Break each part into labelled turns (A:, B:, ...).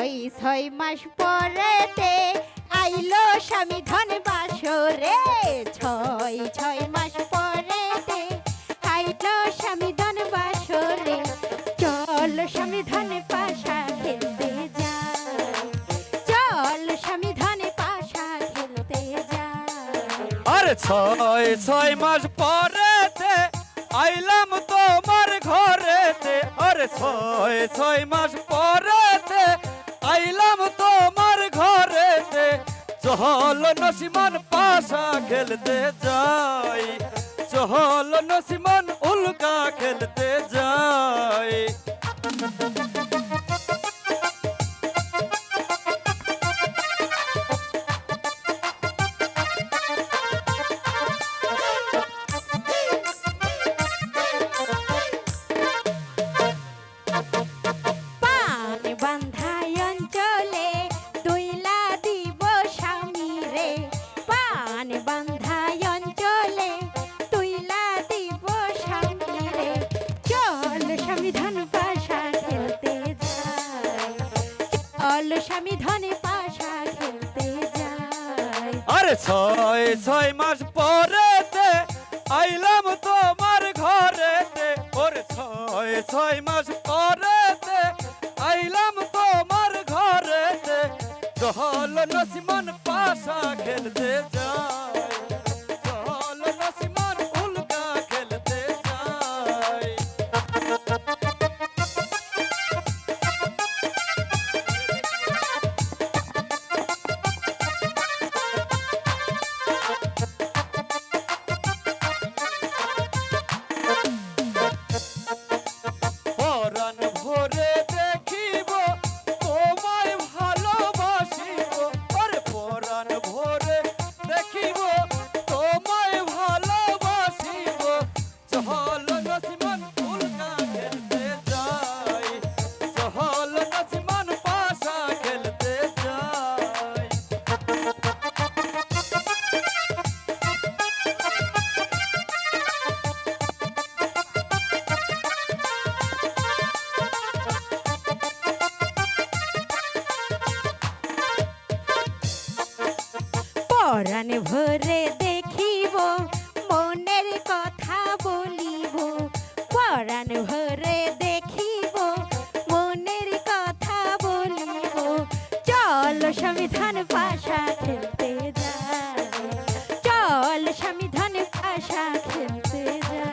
A: ছয় মাস পরেতে আইলো স্বামী ধন বাসরে। ছয় মাস পরেতে আইলো স্বামী ধন বাসরে। চল স্বামী ধন পাশা খেলতে যাই, চল স্বামী ধন পাশা খেলতে যাই।
B: আরে ছয় মাস পরেতে আইলাম তোমার ঘরেতে। আরে ছয় মাস পরেতে আইলাম তোমার ঘরেতে। চল নসিমান পাশা খেলতে যাই, চল নসিমান উল্কা খেলতে যাই।
A: স্বামী ধনে পাশা খেলতে যাই।
B: আরে ছয় মাস পরেতে আইলাম তোমার ঘরেতে। ওরে ছয় মাস পরেতে আইলাম তোমার ঘরেতে। চল নসিমান পাশা খেলতে যাই, চল নসিমান উল্কা খেলতে যাই। পরাণ ভরে দেখিব তোমায় ভালোবাসিব। আরে পরাণ ভরে দেখিব তোমায় ভালোবাসিব। চল নসিমান উল্কা খেলতে যাই, চল নসিমান পাশা খেলতে যাই।
A: পরাণ ভরে দেখিব মনের কথা বলিব। পরাণ ভরে দেখিব মনের কথা বলিব। চল স্বামী ধন পাশা খেলতে যাই, চল স্বামী ধন পাশা খেলতে যাই।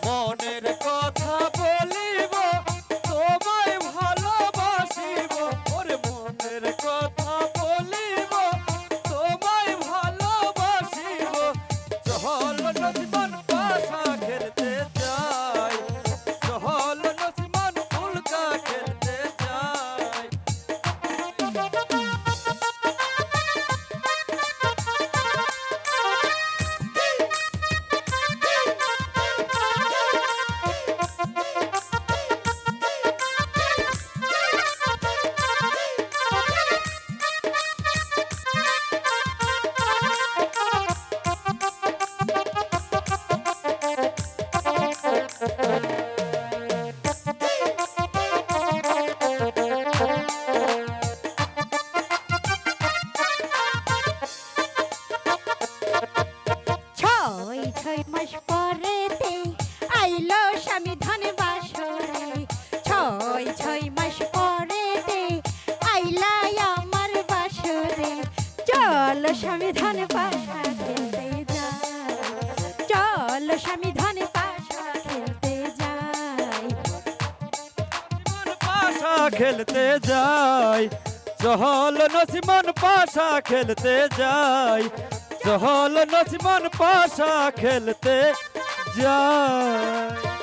B: মনের কথা বলিব তোমায় ভালোবাসিব। ওরে মনের কথা বলিব তোমায় ভালোবাসিব। চল নসিমান পাশা খেলতে যাই, চল নসিমান উল্কা খেলতে যাই।
A: ছয় মাস পরেতে আইলো স্বামী ধন বাসরে। ছয় মাস পরেতে আইলা আমার বাসরে। চল স্বামী ধন পাশা খেলতে যাই, চল স্বামী ধন পাশা খেলতে যাই।
B: পাশা খেলতে যাই, চল নসিমান পাশা খেলতে যাই, চল নসিমান পাশা খেলতে যাই।